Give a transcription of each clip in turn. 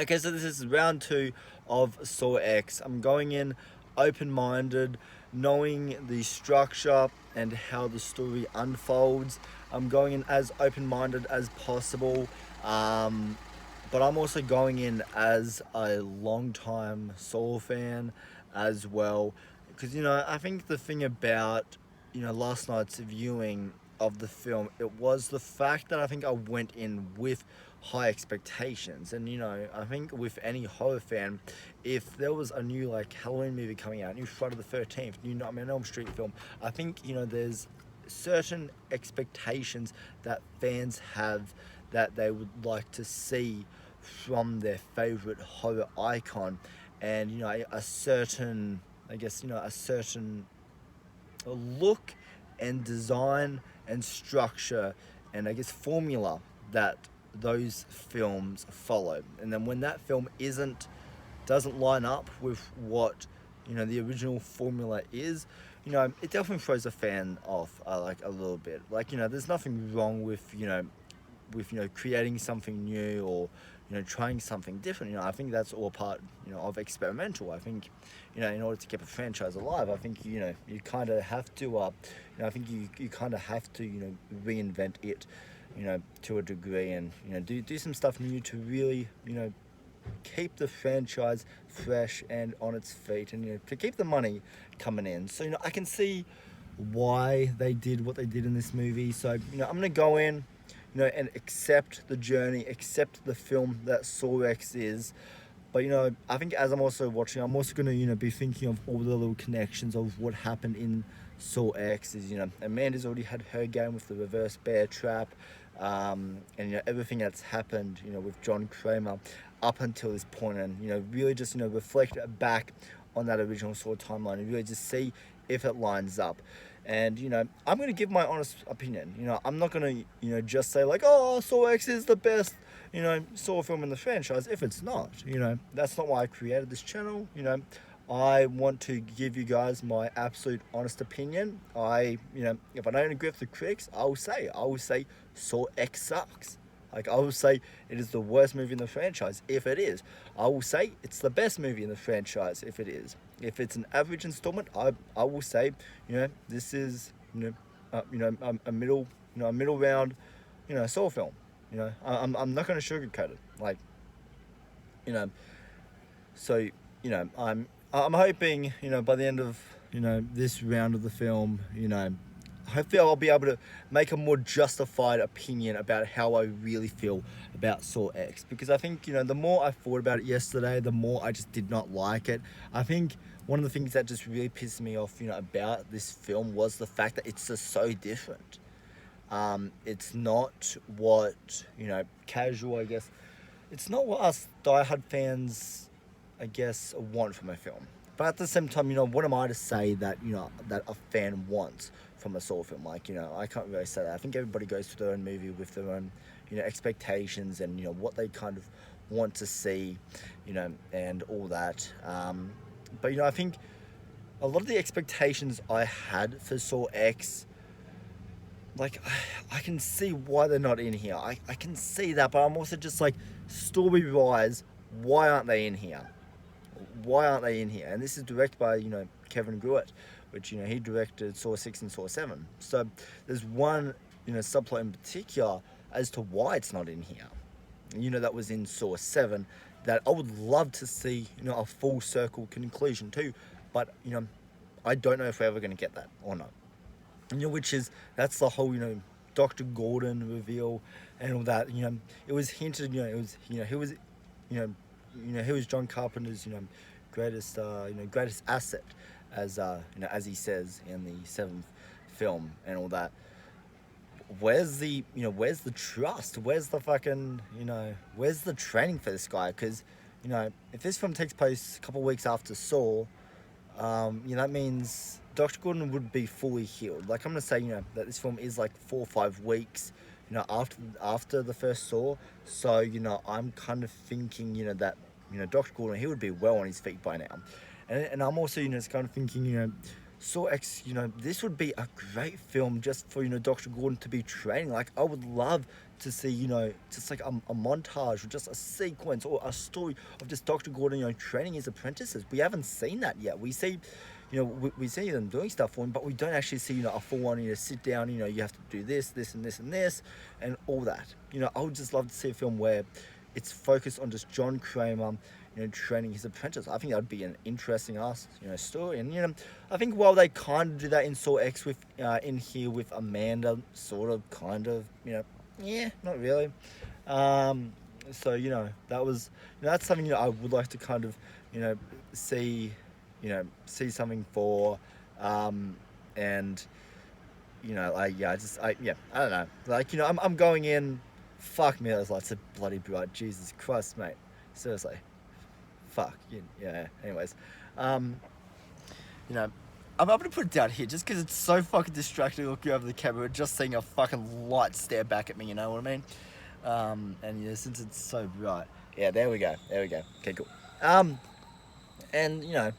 Okay, so this is round two of Saw X. I'm going in open-minded, knowing the structure and how the story unfolds. I'm going in as open-minded as possible, um, but I'm also going in as a long-time Saw fan as well. Because, I think the thing about, last night's viewing of the film, it was the fact that I think I went in with high expectations. And, I think with any horror fan, if there was a new, like, Halloween movie coming out, new Friday the 13th, new Nightmare on Elm Street film, I think, there's certain expectations that fans have that they would like to see from their favorite horror icon. And, a certain, I guess, a certain look and design and structure and, I guess, formula that those films follow. And then when that film doesn't line up with what, the original formula is, it definitely throws a fan off, like, a little bit. Like, there's nothing wrong with, creating something new, or trying something different. I think that's all part, of experimental. I think, in order to keep a franchise alive, I think, you kind of have to I think you kind of have to, reinvent it, to a degree, and, do some stuff new to really, keep the franchise fresh and on its feet, and, to keep the money coming in. So, I can see why they did what they did in this movie. So, I'm gonna go in, and accept the journey, accept the film that Saw X is. But, I think as I'm also watching, I'm also gonna, be thinking of all the little connections of what happened in Saw X. Is, Amanda's already had her game with the reverse bear trap, and, everything that's happened, with John Kramer up until this point, and, really just, reflect back on that original Saw timeline and really just see if it lines up. And, I'm going to give my honest opinion. I'm not going to, just say, like, oh, Saw X is the best, Saw film in the franchise, if it's not. That's not why I created this channel. I want to give you guys my absolute honest opinion. If I don't agree with the critics, I will say Saw X sucks. Like, I will say it is the worst movie in the franchise, if it is. I will say it's the best movie in the franchise, if it is. If it's an average installment, I will say, this is, a middle, a middle round, Saw film. I'm not going to sugarcoat it. Like, you know, so, I'm hoping, by the end of, this round of the film, hopefully I'll be able to make a more justified opinion about how I really feel about Saw X. Because I think, the more I thought about it yesterday, the more I just did not like it. I think one of the things that just really pissed me off, about this film was the fact that it's just so different. It's not what, casual, I guess, it's not what us diehard fans, I guess, want from a film. But at the same time, what am I to say that, that a fan wants from a Saw film? Like, I can't really say that. I think everybody goes to their own movie with their own, expectations and, what they kind of want to see, and all that. But, I think a lot of the expectations I had for Saw X, like, I can see why they're not in here. I can see that, but I'm also just like, story-wise, why aren't they in here? Why aren't they in here? And this is directed by, Kevin Gruett, which, he directed Saw 6 and Saw 7. So there's one, subplot in particular as to why it's not in here. That was in Saw 7 that I would love to see, a full circle conclusion to. But, I don't know if we're ever going to get that or not. That's the whole, Dr. Gordon reveal and all that. It was hinted, he was, he was John Carpenter's, greatest, greatest asset, as he says in the 7th film and all that. Where's where's the trust? Where's the fucking, where's the training for this guy? Because, if this film takes place a couple of weeks after Saw, that means Dr. Gordon would be fully healed. Like, I'm gonna say, that this film is like 4 or 5 weeks, after the first Saw. So, I'm kind of thinking, that, Dr. Gordon, he would be well on his feet by now. And I'm also, just kind of thinking, Saw X, this would be a great film just for, Dr. Gordon to be training. Like, I would love to see, you know, just like a montage or just a sequence or a story of just Dr. Gordon, you know, training his apprentices. We haven't seen that yet. We see, you know, we see them doing stuff for him, but we don't actually see, you know, a full on, you know, sit down, you know, you have to do this, this, and this, and this, and all that. You know, I would just love to see a film where it's focused on just John Kramer, you know, training his apprentice. I think that would be an interesting you know, story. And, you know, I think while they kind of do that in Saw X with, in here with Amanda, sort of, kind of, you know, yeah, not really. So, you know, that was, you know, that's something, you know, I would like to kind of, you know, see something for, and, you know, I don't know. Like, you know, I'm going in, fuck me, those lights are bloody bright. Jesus Christ, mate. Seriously. Fuck. Yeah. Anyways. You know, I'm going to put it down here just because it's so fucking distracting looking over the camera and just seeing a fucking light stare back at me, you know what I mean? And, you know, since it's so bright. Yeah, there we go. Okay, cool. And, you know,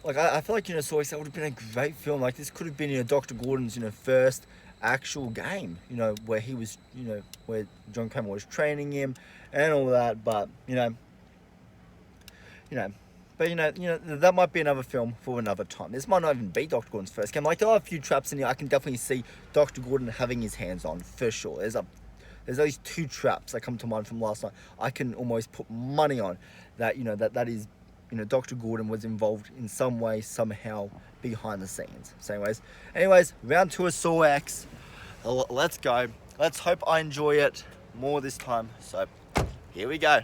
like, I feel like, you know, Saw X, that would have been a great film. Like, this could have been, you know, Dr. Gordon's, you know, first actual game, you know, where he was, you know, where John Kramer was training him and all that. But, you know, that might be another film for another time. This might not even be Dr. Gordon's first game. Like, there are a few traps in here I can definitely see Dr. Gordon having his hands on, for sure. There's at least 2 traps that come to mind from last night. I can almost put money on that, you know, that is, you know, Dr. Gordon was involved in some way, somehow, behind the scenes. So anyways, round 2 of Saw X. Let's go. Let's hope I enjoy it more this time. So, here we go.